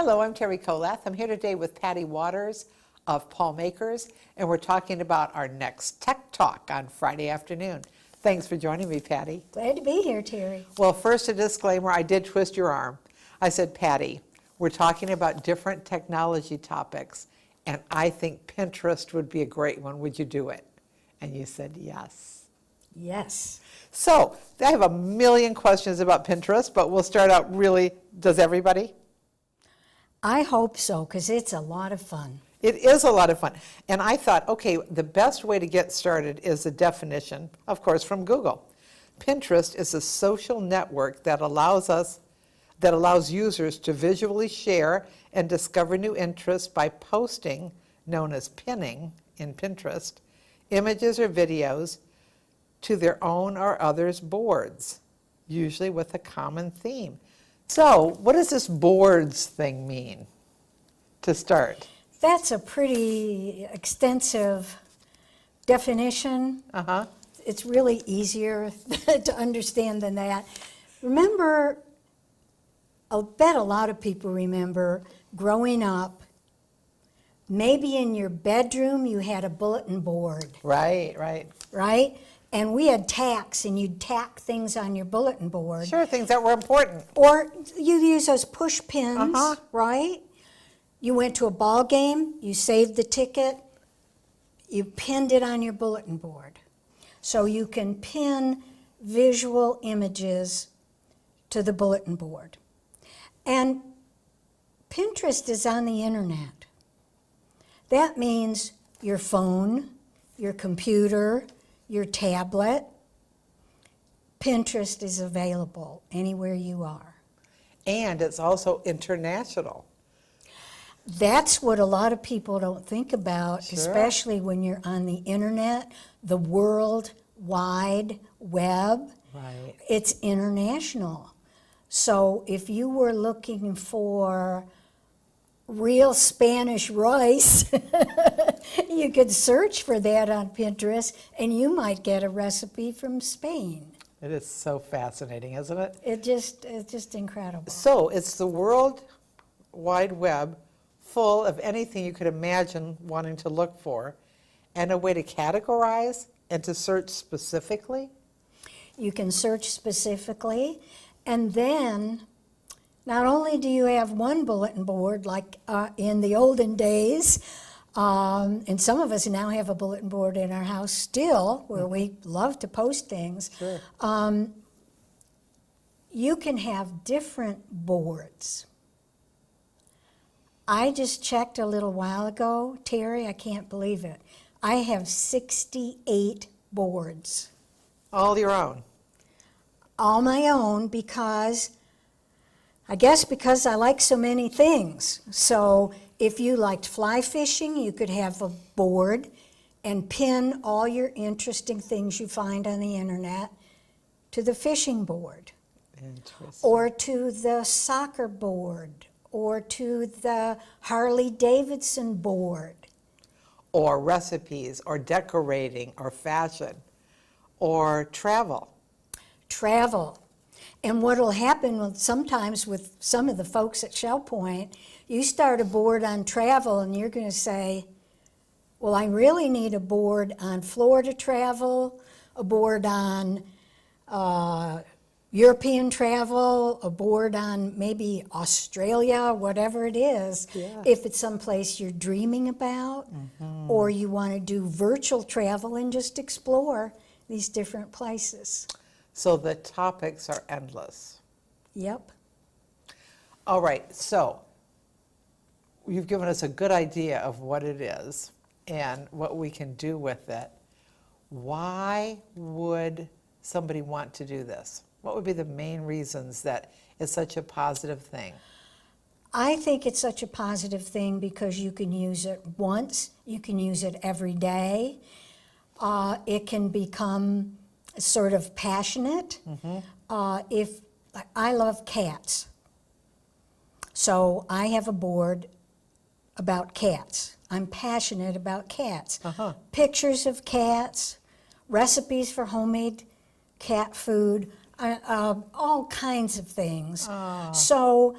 Hello, I'm Terry Kolath. I'm here today with Patty Waters of Paul Makers, and we're talking about our next Tech Talk on Friday afternoon. Thanks for joining me, Patty. Glad to be here, Terry. Well, first a disclaimer, I did twist your arm. I said, Patty, we're talking about different technology topics, and I think Pinterest would be a great one. Would you do it? And you said yes. Yes. So, I have a million questions about Pinterest, but we'll start out really, does everybody? I hope so, because it's a lot of fun. It is a lot of fun. And I thought, okay, the best way to get started is a definition, of course, from Google. Pinterest is a social network that allows users to visually share and discover new interests by posting, known as pinning in Pinterest, images or videos to their own or others' boards, usually with a common theme. So, what does this boards thing mean to start? That's a pretty extensive definition. It's really easier to understand than that. Remember, I'll bet a lot of people remember growing up, maybe in your bedroom you had a bulletin board. Right. And we had tacks, and you'd tack things on your bulletin board. Sure, things that were important. Or you'd use those push pins, right? You went to a ball game, you saved the ticket, you pinned it on your bulletin board. So you can pin visual images to the bulletin board. And Pinterest is on the internet. That means your phone, your computer, your tablet. Pinterest is available anywhere you are. And it's also international. That's what a lot of people don't think about, Sure. especially when you're on the internet, the World Wide Web. Right. It's international. So if you were looking for real Spanish rice, you could search for that on Pinterest, and you might get a recipe from Spain. It is so fascinating, isn't it? It's just incredible. So it's the World Wide Web full of anything you could imagine wanting to look for, and a way to categorize and to search specifically. You can search specifically, and then not only do you have one bulletin board like in the olden days, and some of us now have a bulletin board in our house still where we love to post things. Sure. You can have different boards. I just checked a little while ago, Terry, I can't believe it. I have 68 boards. All your own. All my own because I like so many things. So if you liked fly fishing, you could have a board and pin all your interesting things you find on the internet to the fishing board. Interesting. Or to the soccer board, or to the Harley Davidson board. Or recipes, or decorating, or fashion, or travel. Travel. And what will happen sometimes with some of the folks at Shell Point, you start a board on travel and you're going to say, well, I really need a board on Florida travel, a board on European travel, a board on maybe Australia, whatever it is. Yeah. If it's someplace you're dreaming about, or you want to do virtual travel and just explore these different places. So the topics are endless. Yep. All right, so you've given us a good idea of what it is and what we can do with it. Why would somebody want to do this? What would be the main reasons that it's such a positive thing? I think it's such a positive thing because you can use it once, you can use it every day. It can become sort of passionate. If I love cats, so I have a board about cats. I'm passionate about cats. Pictures of cats, recipes for homemade cat food, all kinds of things. So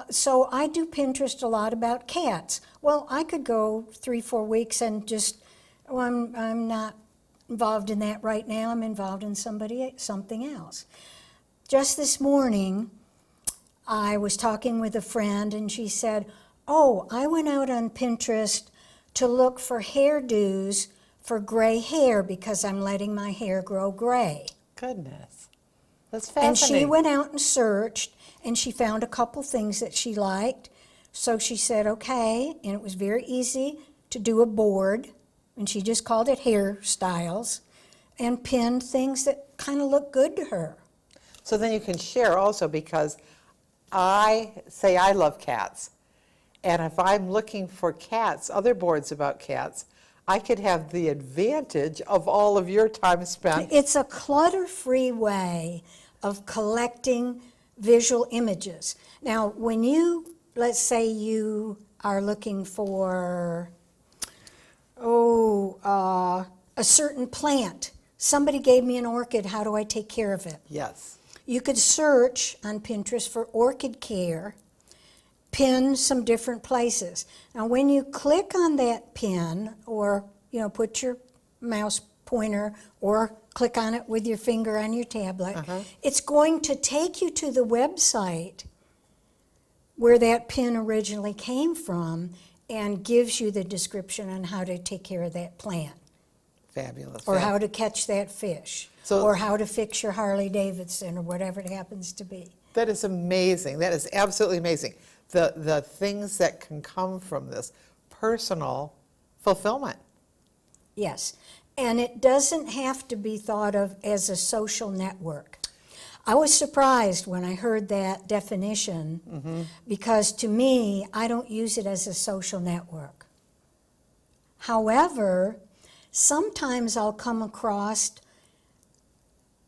So I do Pinterest a lot about cats. Well, I could go 3-4 weeks and just, well, I'm not involved in that right now. I'm involved in something else. Just this morning, I was talking with a friend and she said, oh, I went out on Pinterest to look for hairdos for gray hair because I'm letting my hair grow gray. Goodness. That's And fascinating. she went out and searched, and she found a couple things that she liked. So she said, okay, and it was very easy to do a board, and she just called it hairstyles, and pinned things that kind of looked good to her. So then you can share also, because I say I love cats. And if I'm looking for cats, other boards about cats, I could have the advantage of all of your time spent. It's a clutter-free way of collecting visual images. Now, when you, let's say you are looking for, a certain plant. Somebody gave me an orchid, how do I take care of it? Yes. You could search on Pinterest for orchid care, pin some different places. Now, when you click on that pin, or put your mouse pointer or click on it with your finger on your tablet, it's going to take you to the website where that pin originally came from and gives you the description on how to take care of that plant, Fabulous. or how to catch that fish, So- or how to fix your Harley Davidson, or whatever it happens to be. That is amazing. That is absolutely amazing. The things that can come from this personal fulfillment. Yes, and it doesn't have to be thought of as a social network. I was surprised when I heard that definition, because to me, I don't use it as a social network. However, sometimes I'll come across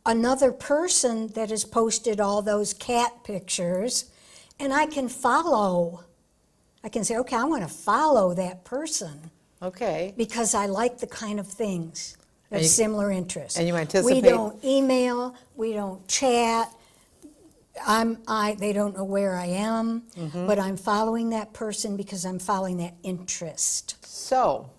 another person that has posted all those cat pictures, and I can follow. I can say, okay, I want to follow that person Okay. because I like the kind of things And of you- similar interests. and you anticipate- We don't email, we don't chat. They don't know where I am, but I'm following that person because I'm following that interest. So,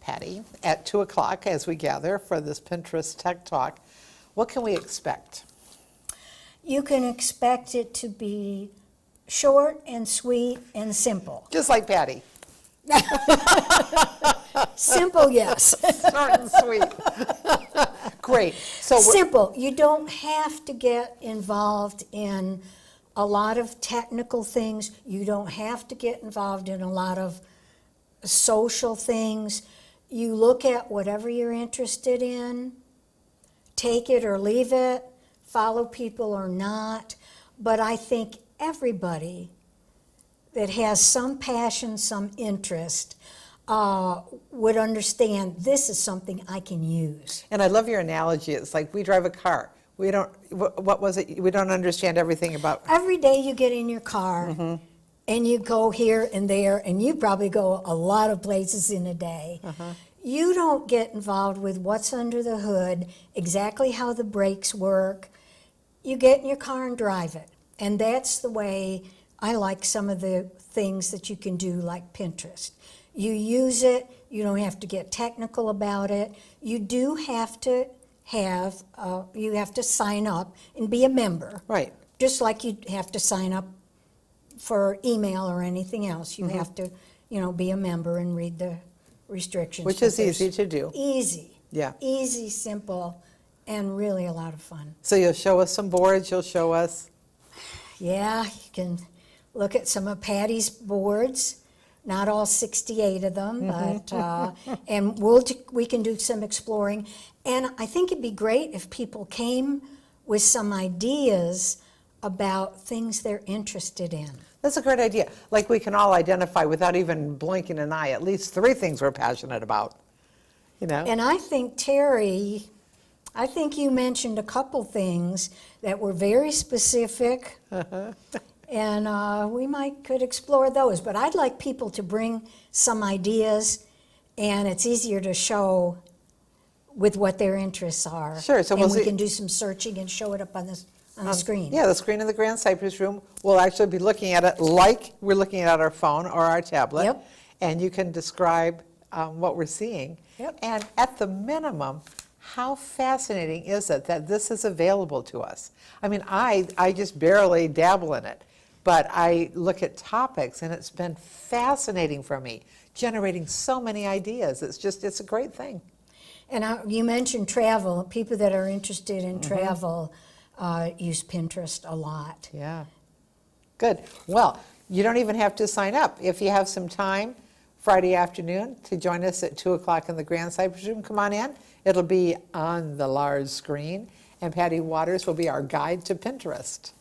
Patty, at 2 o'clock as we gather for this Pinterest Tech Talk, what can we expect? You can expect it to be short and sweet and simple. Just like Patty, Simple, yes. short and sweet. Great. So, we're- Simple. You don't have to get involved in a lot of technical things. You don't have to get involved in a lot of social things. You look at whatever you're interested in, take it or leave it, follow people or not. But I think everybody that has some passion, some interest, would understand this is something I can use. and I love your analogy. It's like we drive a car. We don't, what was it? We don't understand everything about, Every day you get in your car and you go here and there, and you probably go a lot of places in a day. You don't get involved with what's under the hood, exactly how the brakes work. You get in your car and drive it. And that's the way I like some of the things that you can do, like Pinterest. You use it, you don't have to get technical about it. You do have to you have to sign up and be a member. right. Just like you have to sign up for email or anything else. You have to, be a member and read the restrictions. Which but is there's- easy to do. Easy. Yeah. Easy, simple, and really a lot of fun. So you'll show us some boards, you'll show us, Yeah, you can look at some of Patty's boards, not all 68 of them, but, and we can do some exploring. And I think it'd be great if people came with some ideas about things they're interested in. that's a great idea. Like we can all identify without even blinking an eye, at least 3 things we're passionate about, And I think, Terry, you mentioned a couple things that were very specific, and we could explore those. But I'd like people to bring some ideas, and it's easier to show with what their interests are. Sure, so and we'll we see- can do some searching and show it up on on the screen. Yeah, the screen in the Grand Cypress Room. We'll actually be looking at it like we're looking at our phone or our tablet. Yep. And you can describe what we're seeing. Yep. And at the minimum, how fascinating is it that this is available to us? I mean, I just barely dabble in it, but I look at topics and it's been fascinating for me, generating so many ideas. It's a great thing. And you mentioned travel. People that are interested in Mm-hmm. travel use Pinterest a lot. Yeah. Good. Well, you don't even have to sign up. If you have some time Friday afternoon to join us at 2 o'clock in the Grand Cypress Room, come on in. It'll be on the large screen, and Patty Waters will be our guide to Pinterest.